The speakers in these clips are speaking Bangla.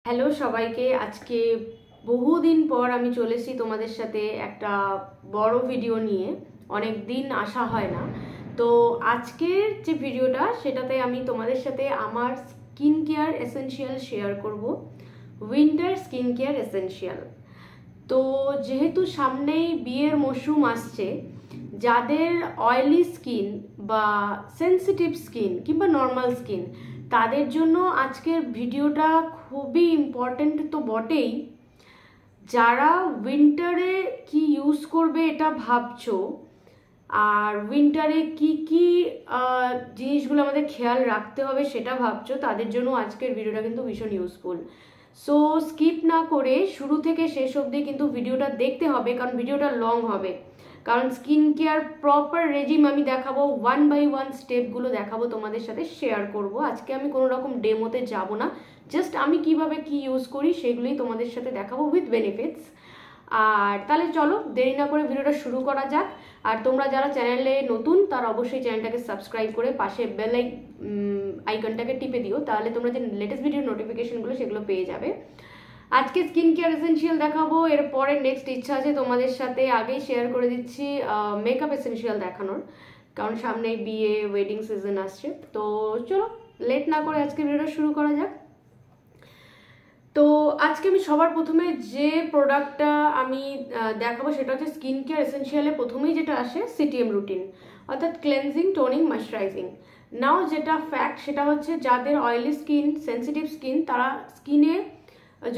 হ্যালো সবাইকে, আজকে বহুদিন পর আমি চলেছি তোমাদের সাথে একটা বড় ভিডিও নিয়ে। অনেক দিন আসা হয় না, তো আজকের যে ভিডিওটা সেটাতে আমি তোমাদের সাথে আমার স্কিন কেয়ার এসেনশিয়াল শেয়ার করব। Winter skin care essential. তো যেহেতু সামনেই বিয়ের মরশুম আসছে, যাদের অয়েলি স্কিন বা সেন্সিটিভ স্কিন কিংবা নর্মাল স্কিন, তাদের জন্য আজকের ভিডিওটা খুবই ইম্পর্টেন্ট তো বটেই। যারা উইন্টারে কি ইউজ করবে এটা ভাবছো, আর উইন্টারে কি কি জিনিসগুলো আমাদের খেয়াল রাখতে হবে সেটা ভাবছো, তাদের জন্য আজকের ভিডিওটা কিন্তু ভীষণ ইউজফুল। সো স্কিপ না করে শুরু থেকে শেষ অবধি কিন্তু ভিডিওটা দেখতে হবে, কারণ ভিডিওটা লং হবে। কারণ স্কিন কেয়ার প্রপার রেজিম আমি দেখাবো, ওয়ান বাই ওয়ান স্টেপগুলো দেখাবো, তোমাদের সাথে শেয়ার করব। আজকে আমি কোনো রকম ডেমোতে যাব না, জাস্ট আমি কিভাবে কি ইউজ করি সেগুলোই তোমাদের সাথে দেখাবো উইথ বেনিফিটস। আর তাহলে চলো দেরি না করে ভিডিওটা শুরু করা যাক। আর তোমরা যারা চ্যানেলে নতুন তারা অবশ্যই চ্যানেলটাকে সাবস্ক্রাইব করে পাশে বেল আইকনটাকে টিপে দিও, তাহলে তোমরা যে লেটেস্ট ভিডিওর নোটিফিকেশনগুলো সেগুলো পেয়ে যাবে। আজকে স্কিন কেয়ার এসেনশিয়াল দেখাবো, এরপরে নেক্সট ইচ্ছা আছে তোমাদের সাথে আগেই শেয়ার করে দিচ্ছি মেকআপ এসেনশিয়াল দেখানোর, কারণ সামনে বিয়ে ওয়েডিং সিজন আসছে। তো চলো লেট না করে আজকে ভিডিওটা শুরু করা যাক। তো আজকে আমি সবার প্রথমে যে প্রোডাক্টটা আমি দেখাবো সেটা হচ্ছে স্কিন কেয়ার এসেনশিয়ালে প্রথমেই যেটা আসে সিটিএম রুটিন, অর্থাৎ ক্লেনজিং, টোনিং, ময়শ্চারাইজিং। নাও যেটা ফ্যাক্ট সেটা হচ্ছে যাদের অয়েলি স্কিন, সেন্সিটিভ স্কিন, তারা স্কিনে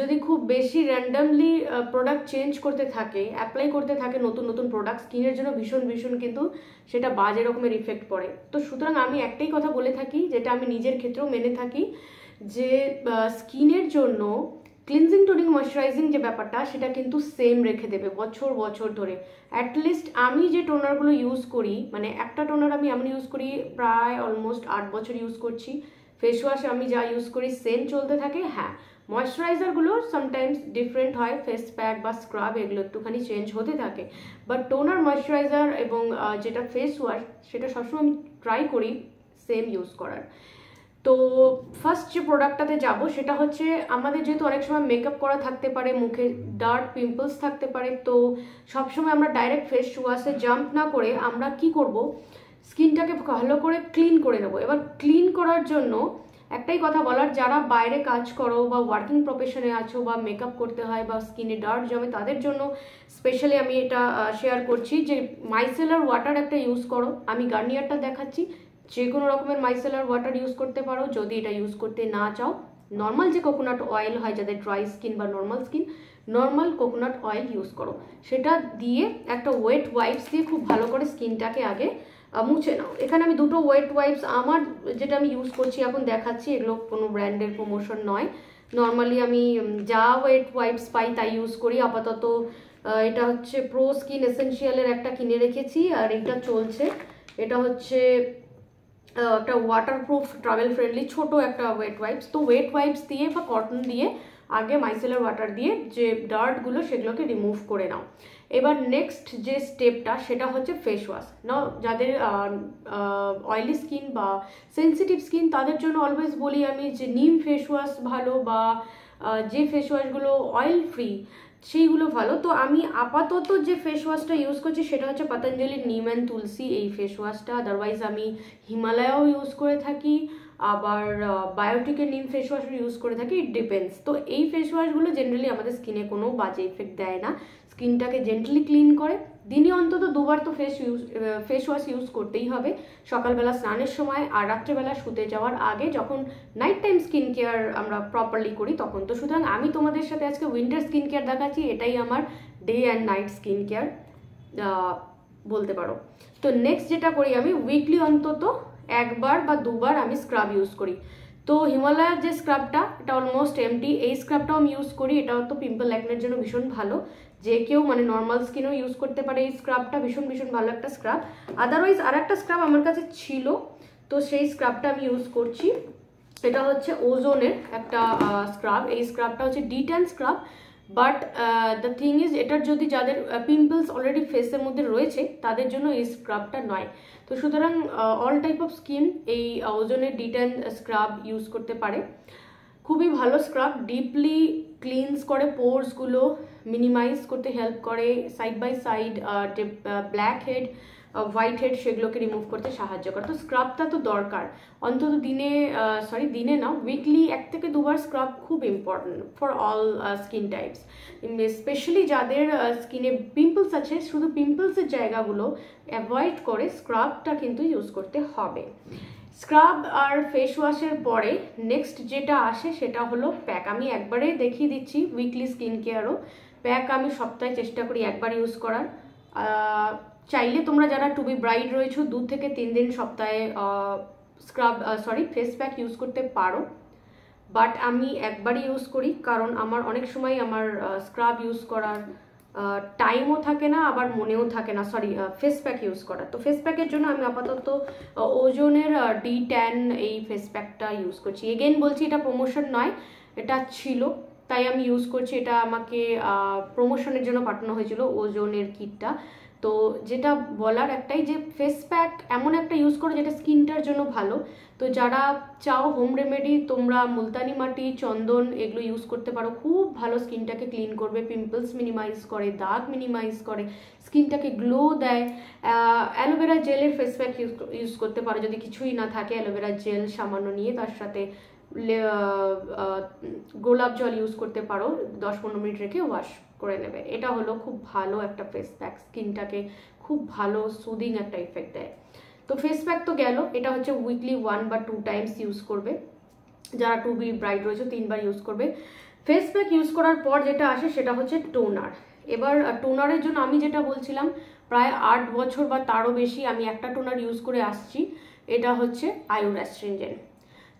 যদি খুব বেশি র্যান্ডামলি প্রোডাক্ট চেঞ্জ করতে থাকে, অ্যাপ্লাই করতে থাকে নতুন নতুন প্রোডাক্ট, স্কিনের জন্য ভীষণ ভীষণ কিন্তু সেটা বাজে রকমের ইফেক্ট পড়ে। তো সুতরাং আমি একটাই কথা বলে থাকি, যেটা আমি নিজের ক্ষেত্রেও মেনে থাকি, যে স্কিনের জন্য ক্লিনজিং, টোনিং, ময়শ্চারাইজিং যে ব্যাপারটা সেটা কিন্তু সেম রেখে দেবে বছর বছর ধরে। অ্যাটলিস্ট আমি যে টোনারগুলো ইউজ করি, মানে একটা টোনার আমি এমন ইউজ করি প্রায় অলমোস্ট 8 বছর ইউজ করছি। ফেস ওয়াশ আমি যা ইউজ করি সেম চলতে থাকে। হ্যাঁ, ময়শ্চারাইজারগুলো সামটাইমস ডিফারেন্ট হয়, ফেস প্যাক বা স্ক্রাব এগুলো একটুখানি চেঞ্জ হতে থাকে, বাট টোনার, ময়শ্চারাইজার এবং যেটা ফেস ওয়াশ সেটা সবসময় আমি ট্রাই করি সেম ইউজ করার। তো ফার্স্ট যে প্রোডাক্টটাতে যাব সেটা হচ্ছে, আমাদের যেহেতু অনেক সময় মেকআপ করা থাকতে পারে, মুখে ডার্ক পিম্পলস থাকতে পারে, তো সবসময় আমরা ডাইরেক্ট ফেস ওয়াশে জাম্প না করে আমরা কি করব, স্কিনটাকে ভালো করে ক্লিন করে নেবো। এবার ক্লিন করার জন্য একটাই কথা বলার, যারা বাইরে কাজ করো বা ওয়ার্কিং প্রফেশনে আছো বা মেকআপ করতে হয় বা স্কিনে ডার্ট জমে, তাদের জন্য স্পেশালি আমি এটা শেয়ার করছি যে মাইসেলার ওয়াটার একটা ইউজ করো। আমি গার্নিয়ারটা দেখাচ্ছি, যে কোনো রকমের মাইসেলার ওয়াটার ইউজ করতে পারো। যদি এটা ইউজ করতে না চাও, নর্মাল যে কোকোনাট অয়েল হয় যাদের ড্রাই স্কিন বা normal skin, normal coconut oil use করো। সেটা দিয়ে একটা ওয়েট ওয়াইপস দিয়ে খুব ভালো করে স্কিনটাকে আগে মুছে নাও। এখানে আমি দুটো ওয়েট ওয়াইপস, আমার যেটা আমি ইউজ করছি এখন দেখাচ্ছি, এগুলো কোনো ব্র্যান্ডের প্রমোশন নয়। নর্মালি আমি যা ওয়েট ওয়াইপস পাই তাই ইউজ করি আপাতত। এটা হচ্ছে প্রো স্কিন এসেনশিয়ালের একটা কিনে রেখেছি, আর এটা চলছে। এটা হচ্ছে একটা ওয়াটারপ্রুফ, ট্রাভেল ফ্রেন্ডলি ছোট একটা ওয়েট ওয়াইপস। তো ওয়েট ওয়াইপস দিয়ে বা কটন দিয়ে আগে মাইসেলার ওয়াটার দিয়ে যে ডার্টগুলো সেগুলোকে রিমুভ করে নাও। এবার নেক্সট যে স্টেপটা সেটা হচ্ছে ফেস ওয়াশ। নাও যাদের অয়েলি স্কিন বা সেন্সিটিভ স্কিন তাদের জন্য অলওয়েজ বলি আমি যে নিম ফেস ওয়াশ ভালো, বা যে ফেস ওয়াশগুলো অয়েল ফ্রি সেইগুলো ভালো। তো আমি আপাতত যে ফেস ওয়াশটা ইউজ করছি সেটা হচ্ছে পতঞ্জলির নিম অ্যান্ড তুলসী এই ফেস ওয়াশটা। আদারওয়াইজ আমি হিমালয়াও ইউজ করে থাকি, আবার বায়োটিকের নিম ফেস ওয়াশও ইউজ করে থাকি, ইট ডিপেন্ডস। তো এই ফেস ওয়াশগুলো জেনারেলি আমাদের স্কিনে কোনো বাজে ইফেক্ট দেয় না, স্কিনটাকে জেন্টলি ক্লিন করে। দিনে অন্তত দুবার তো ফেস ওয়াশ ইউজ করতেই হবে, সকালবেলা স্নানের সময় আর রাত্রেবেলা শুতে যাওয়ার আগে, যখন নাইট টাইম স্কিন কেয়ার আমরা প্রপারলি করি তখন। তো সুতরাং আমি তোমাদের সাথে আজকে উইন্টার স্কিন কেয়ার দেখাচ্ছি, এটাই আমার day and night skin care বলতে পারো। তো নেক্সট যেটা করি, আমি উইকলি অন্তত একবার বা দুবার আমি স্ক্রাব ইউজ করি। তো হিমালয়ার যে স্ক্রাবটা, এটা অলমোস্ট এমটি, এই স্ক্রাবটাও আমি ইউজ করি। এটাও তো পিম্পল অ্যাকনের জন্য ভীষণ ভালো, যে কেউ মানে নর্মাল স্কিনও ইউজ করতে পারে এই স্ক্রাবটা, ভীষণ ভীষণ ভালো একটা স্ক্রাব। আদারওয়াইজ আর একটা স্ক্রাব আমার কাছে ছিল, তো সেই স্ক্রাবটা আমি ইউজ করছি। এটা হচ্ছে ওজোনের একটা স্ক্রাব। এই স্ক্রাবটা হচ্ছে de-tan scrub, but the thing is, এটার যদি যাদের পিম্পলস অলরেডি ফেসের মধ্যে রয়েছে তাদের জন্য এই স্ক্রাবটা নয়। তো সুতরাং অল টাইপ অফ স্কিন এই ওজোনের ডিট্যান স্ক্রাব ইউজ করতে পারে। খুবই ভালো স্ক্রাব, ডিপলি ক্লিনস করে, পোর্সগুলো মিনিমাইজ করতে হেল্প করে, সাইড বাই সাইড যে ব্ল্যাক হেড হোয়াইট হেড সেগুলোকে রিমুভ করতে সাহায্য করে। তো স্ক্রাবটা তো দরকার, অন্তত দিনে না, উইকলি 1 থেকে 2 বার স্ক্রাব খুব important for all skin types. Specially যাদের স্কিনে পিম্পলস আছে, শুধু পিম্পলসের জায়গাগুলো অ্যাভয়েড করে স্ক্রাবটা কিন্তু ইউজ করতে হবে। স্ক্রাব আর ফেস ওয়াশের পরে নেক্সট যেটা আসে সেটা হলো প্যাক। আমি একবারে দেখিয়ে দিচ্ছি উইকলি স্কিন কেয়ারও। প্যাক আমি সপ্তাহে চেষ্টা করি একবার ইউজ করার। চাইলে তোমরা যারা টু বি ব্রাইড রয়েছো 2 থেকে 3 দিন সপ্তাহে ফেস প্যাক ইউজ করতে পারো, বাট আমি একবারই ইউজ করি, কারণ আমার অনেক সময় আমার স্ক্রাব ইউজ করার টাইমও থাকে না, আবার মনেও থাকে না ফেস প্যাক ইউজ করার। তো ফেস প্যাকের জন্য আমি আপাতত ওজনের D10 এই ফেস প্যাকটা ইউজ করছি। এগেন বলছি, এটা প্রমোশন নয়, এটা ছিল তাই আমি ইউজ করছি। এটা আমাকে প্রমোশনের জন্য পাঠানো হয়েছিল ওজনের কিটটা। তো যেটা বলার একটাই, যে ফেস প্যাক এমন একটা ইউজ করো যেটা স্কিনটার জন্য ভালো। তো যারা চাও হোম রেমেডি, তোমরা মুলতানি মাটি, চন্দন এগুলো ইউজ করতে পারো, খুব ভালো স্কিনটাকে ক্লিন করবে, পিম্পলস মিনিমাইজ করে, দাগ মিনিমাইজ করে, স্কিনটাকে গ্লো দেয়। অ্যালোভেরা জেলের ফেস প্যাক ইউজ করতে পারো, যদি কিছুই না থাকে অ্যালোভেরা জেল সামান্য নিয়ে তার সাথে গোলাপ জল ইউজ করতে পারো, 10-15 মিনিট রেখে ওয়াশ করে নেবে। এটা হলো খুব ভালো একটা ফেস প্যাক, স্কিনটাকে খুব ভালো সুদিং একটা ইফেক্ট দেয়। তো ফেস প্যাক তো গেল, এটা হচ্ছে উইকলি 1 বা 2 টাইমস ইউজ করবে। যারা টু বি ব্রাইড রয়েছে 3 বার ইউজ করবে। ফেস প্যাক ইউজ করার পর যেটা আসে সেটা হচ্ছে টোনার। এবার টোনারের জন্য আমি যেটা বলছিলাম, প্রায় 8 বছর বা তারও বেশি আমি একটা টোনার ইউজ করে আসছি, এটা হচ্ছে আয়ুর অ্যাস্ট্রিনজেন্ট।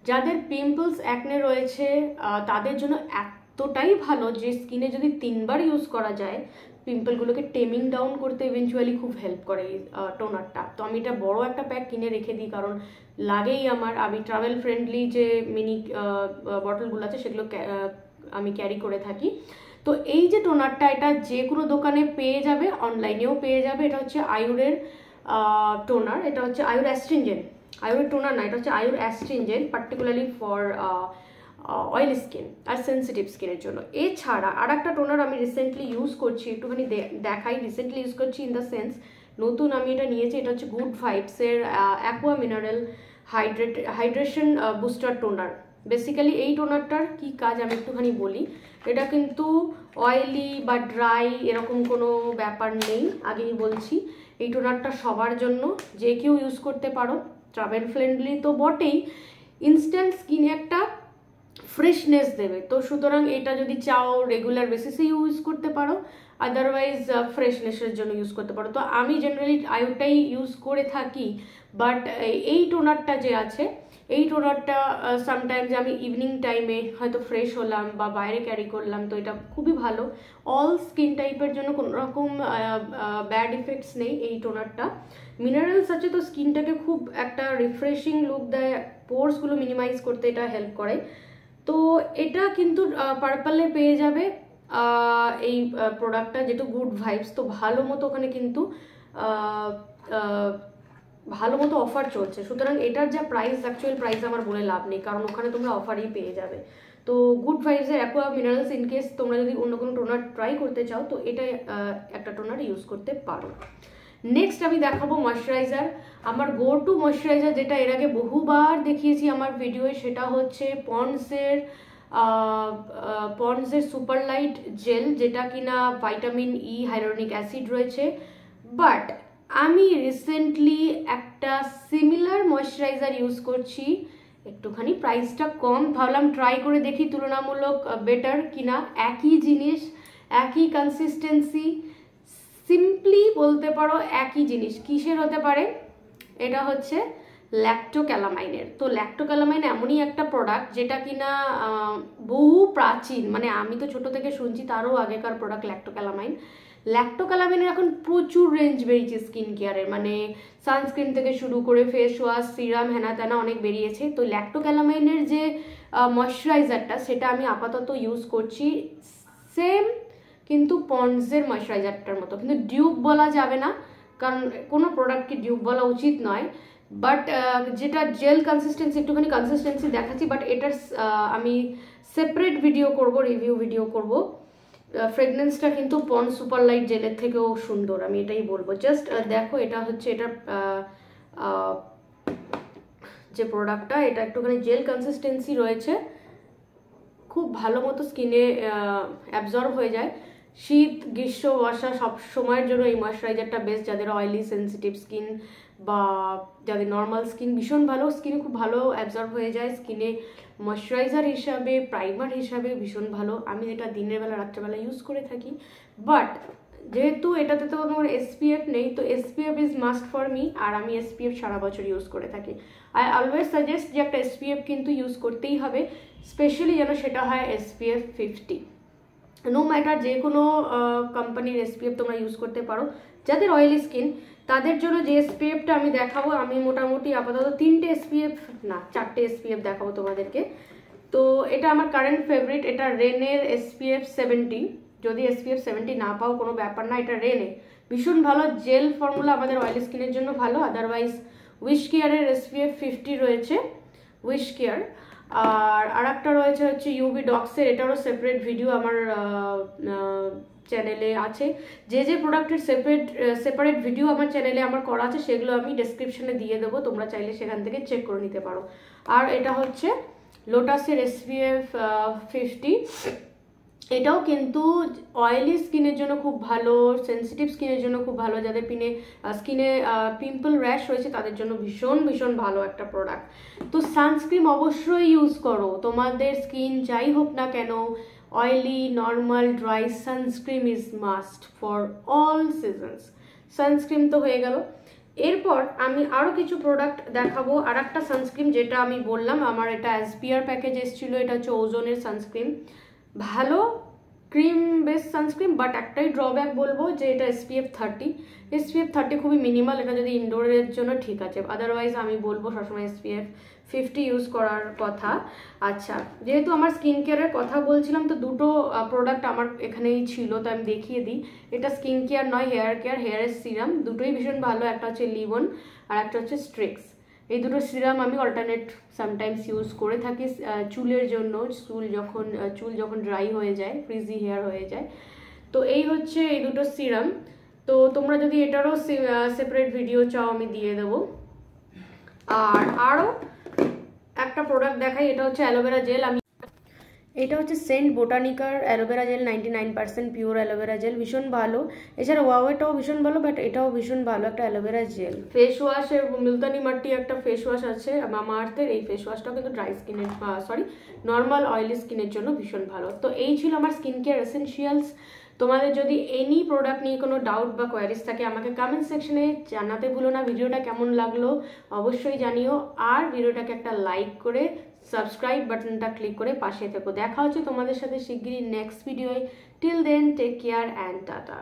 যাদের পিম্পলস অ্যাকনে রয়েছে তাদের জন্য এতটাই ভালো যে স্কিনে যদি 3 বার ইউজ করা যায়, পিম্পলগুলোকে টেমিং ডাউন করতে ইভেনচুয়ালি খুব হেল্প করে এই টোনারটা। তো আমি এটা বড় একটা প্যাক কিনে রেখে দিই, কারণ লাগেই আমার। আমি ট্রাভেল ফ্রেন্ডলি যে মিনি বটলগুলো আছে সেগুলো আমি ক্যারি করে থাকি। তো এই যে টোনারটা, এটা যে কোনো দোকানে পেয়ে যাবে, অনলাইনেও পেয়ে যাবে। এটা হচ্ছে আয়ুরের টোনার, এটা হচ্ছে আয়ুর অ্যাস্ট্রিনজেন্ট। আয়ুরের টোনার না, এটা হচ্ছে Ayur astringent, particularly for oil skin আর সেন্সিটিভ স্কিনের জন্য। এছাড়া আর একটা টোনার আমি রিসেন্টলি ইউজ করছি, একটুখানি দেখাই। রিসেন্টলি ইউজ করছি ইন দ্য সেন্স নতুন আমি এটা নিয়েছি, এটা হচ্ছে গুড ভাইবসের aqua mineral hydration booster toner. Basically এই টোনারটার কি কাজ আমি একটুখানি বলি। এটা কিন্তু অয়েলি বা ড্রাই এরকম কোনো ব্যাপার নেই, আগেই বলছি। এই টোনারটা সবার জন্য, যে কেউ ইউজ করতে পারো, ট্রাভেল ফ্রেন্ডলি তো বটেই, ইনস্ট্যান্ট স্কিনে একটা ফ্রেশনেস দেবে। তো সুতরাং এটা যদি চাও রেগুলার বেসিসে ইউজ করতে পারো, আদারওয়াইজ ফ্রেশনেসের জন্য ইউজ করতে পারো। তো আমি জেনারেলি আয়ুটাই ইউজ করে থাকি, বাট এই টোনারটা যে আছে, এই টোনারটা সামটাইমস আমি ইভিনিং টাইমে হয়তো ফ্রেশ হলাম বা বাইরে ক্যারি করলাম, তো এটা খুবই ভালো। অল স্কিন টাইপের জন্য কোনো রকম ব্যাড ইফেক্টস নেই এই টোনারটা। মিনারেলস আছে, তো স্কিনটাকে খুব একটা রিফ্রেশিং লুক দেয়, পোর্সগুলো মিনিমাইজ করতে এটা হেল্প করে। তো এটা কিন্তু পার্পলে পেয়ে যাবে এই প্রোডাক্টটা, যেটা গুড ভাইবস। তো ভালো মতো ওখানে কিন্তু ভালো মতো অফার চলছে, সুতরাং এটার যা প্রাইস, অ্যাকচুয়াল প্রাইস আমার বলে লাভ নেই, কারণ ওখানে তোমরা অফারই পেয়ে যাবে। তো গুড ভাইবসের অ্যাকোয়া মিনারেলস, ইনকেস তোমরা যদি অন্য কোনো টোনার ট্রাই করতে চাও, তো এটা একটা টোনার ইউজ করতে পারো। নেক্সট আমি দেখাবো ময়শ্চারাইজার। আমার গো টু ময়শ্চারাইজার, যেটা এর আগে বহুবার দেখিয়েছি আমার ভিডিওয়ে, সেটা হচ্ছে পন্ডসের সুপার লাইট জেল, যেটা কিনা ভাইটামিন ই, হাইলোরনিক অ্যাসিড রয়েছে। বাট আমি রিসেন্টলি একটা সিমিলার ময়শ্চারাইজার ইউজ করছি, একটুখানি প্রাইসটা কম, ভাবলাম ট্রাই করে দেখি তুলনামূলক বেটার কিনা। একই জিনিস, একই কনসিস্টেন্সি, সিম্পলি বলতে পারো একই জিনিস। কিসের হতে পারে? এটা হচ্ছে ল্যাক্টোক্যালামাইনের। তো ল্যাক্টোক্যালামাইন এমনই একটা প্রোডাক্ট যেটা কিনা বহু প্রাচীন, মানে আমি তো ছোট থেকে শুনছি, তারও আগেকার প্রোডাক্ট ল্যাক্টোক্যালামাইন। ল্যাক্টোক্যালামাইনের এখন প্রচুর রেঞ্জ বেরিয়েছে স্কিন কেয়ারের, মানে সানস্ক্রিন থেকে শুরু করে ফেস ওয়াশ, সিরাম, হেনা তেনা অনেক বেরিয়েছে। তো ল্যাক্টোক্যালামাইনের যে ময়শ্চারাইজারটা, সেটা আমি আপাতত ইউজ করছি, সেম কিন্তু পন্ডসের ময়শ্চারাইজারটার মতো, কিন্তু ডিউপ বলা যাবে না, কারণ কোনো প্রোডাক্টকে ডিউপ বলা উচিত নয়। বাট যেটা জেল কনসিস্টেন্সি একটুখানি কনসিস্টেন্সি দেখাচ্ছি, বাট এটার আমি সেপারেট ভিডিও করব, রিভিউ ভিডিও করব। ফ্রেগনেন্সটা কিন্তু পন্ড সুপার লাইট জেলের থেকেও সুন্দর, আমি এটাই বলবো। জাস্ট দেখো, এটা হচ্ছে এটার যে প্রোডাক্টটা, এটা একটুখানি জেল কনসিস্টেন্সি রয়েছে, খুব ভালো মতো স্কিনে অ্যাবজর্ব হয়ে যায়। শীত, গ্রীষ্ম, বর্ষা সব সময়ের জন্য এই ময়শ্চারাইজারটা বেস্ট। যাদের অয়েলি সেন্সিটিভ স্কিন বা যাদের নর্মাল স্কিন, ভীষণ ভালো, স্কিনে খুব ভালো অ্যাবজর্ব হয়ে যায়। স্কিনে ময়শ্চারাইজার হিসাবে, প্রাইমার হিসাবে ভীষণ ভালো। আমি এটা দিনের বেলা রাত্রেবেলা ইউজ করে থাকি। বাট যেহেতু এটাতে তো কোনো SPF নেই, তো SPF is must for me, আর আমি SPF সারা বছর ইউজ করে থাকি। আই অলওয়েজ সাজেস্ট যে একটা SPF কিন্তু ইউজ করতেই হবে, স্পেশালি যেন সেটা হয় SPF 50। নো ম্যাটার যে কোনো কোম্পানির SPF তোমরা ইউজ করতে পারো। যাদের অয়েলি স্কিন তাদের জন্য যে SPFটা আমি দেখাবো, আমি মোটামুটি আপাতত 3টে SPF না 4টে SPF দেখাবো তোমাদেরকে। তো এটা আমার কারেন্ট ফেভারিট, এটা রেনের SPF 70। যদি SPF 70 না পাও কোনো ব্যাপার না, এটা রেনে ভীষণ ভালো জেল ফর্মুলা, আমাদের অয়েলি স্কিনের জন্য ভালো। আদারওয়াইজ উইশ কেয়ারের SPF 50 রয়েছে, উইশ কেয়ার। আর একটা রয়েছে হচ্ছে UV ডক্সের, এটারও সেপারেট ভিডিও আমার চ্যানেলে আছে। যে যে প্রোডাক্টের সেপারেট ভিডিও আমার চ্যানেলে আমার করা আছে, সেগুলো আমি ডেসক্রিপশনে দিয়ে দেবো, তোমরা চাইলে সেখান থেকে চেক করে নিতে পারো। আর এটা হচ্ছে লোটাসের SPF 50, এটাও কিন্তু অয়েলি স্কিনের জন্য খুব ভালো, সেন্সিটিভ স্কিনের জন্য খুব ভালো। যাদের স্কিনে পিম্পল র্যাশ হয়েছে তাদের জন্য ভীষণ ভীষণ ভালো একটা প্রোডাক্ট। তো সানস্ক্রিন অবশ্যই ইউজ করো, তোমাদের স্কিন যাই হোক না কেন, oily, normal, dry, sunscreen is must for all seasons. Sunscreen তো হয়ে গেল। এরপর আমি আরও কিছু প্রোডাক্ট দেখাবো। আর একটা সানস্ক্রিন যেটা আমি বললাম, আমার এটা অ্যাসপিয়ার প্যাকেজ এসেছিলো, এটা হচ্ছে ওজোনের সানস্ক্রিন, ভালো ক্রিম বেস সানস্ক্রিন। বাট একটাই ড্রব্যাক বলবো যে এটা SPF 30 খুবই মিনিমাল, এটা যদি ইনডোরের জন্য ঠিক আছে। আদারওয়াইজ আমি বলবো সবসময় SPF 50 ইউজ করার কথা। আচ্ছা, যেহেতু আমার স্কিন কেয়ারের কথা বলছিলাম, তো দুটো প্রোডাক্ট আমার এখানেই ছিল, তো আমি দেখিয়ে দিই। এটা স্কিন কেয়ার নয়, হেয়ার কেয়ার, হেয়ারের সিরাম, দুটোই ভীষণ ভালো। একটা হচ্ছে লিভন আর একটা হচ্ছে স্ট্রিক্স। এই দুটো সিরাম আমি অল্টারনেট সামটাইমস ইউজ করে থাকি চুলের জন্য, চুল যখন ড্রাই হয়ে যায়, ফ্রিজি হেয়ার হয়ে যায়। তো এই হচ্ছে এই দুটো সিরাম। তো তোমরা যদি এটারও সেপারেট ভিডিও চাও আমি দিয়ে দেবো। আর আরও একটা প্রোডাক্ট দেখাই, এটা হচ্ছে অ্যালোভেরা জেল। এটা হচ্ছে সেন্ট বোটানিকার aloe vera gel, 99% pure aloe vera gel, ভীষণ ভালো। এছাড়া ওয়াওয়েটাও ভীষণ ভালো, বাট এটাও ভীষণ ভালো একটা অ্যালোভেরা জেল। ফেস ওয়াশের মুলতানি মাটি একটা ফেস ওয়াশ আছে মামা আর্থের, এই ফেস ওয়াশটাও কিন্তু ড্রাই স্কিনের নর্মাল অয়েলি স্কিনের জন্য ভীষণ ভালো। তো এই ছিল আমার স্কিন কেয়ার এসেনশিয়ালস। তোমাদের যদি এনি প্রোডাক্ট নিয়ে কোনো ডাউট বা কোয়ারিজ থাকে আমাকে কমেন্ট সেকশনে জানাতে ভুলো না। ভিডিওটা কেমন লাগলো অবশ্যই জানিও, আর ভিডিওটাকে একটা লাইক করে সাবস্ক্রাইব বাটনটা ক্লিক করে পাশে থেকো। দেখা হচ্ছে তোমাদের সাথে শিগগিরই নেক্সট ভিডিওয়। Till then take care and tata.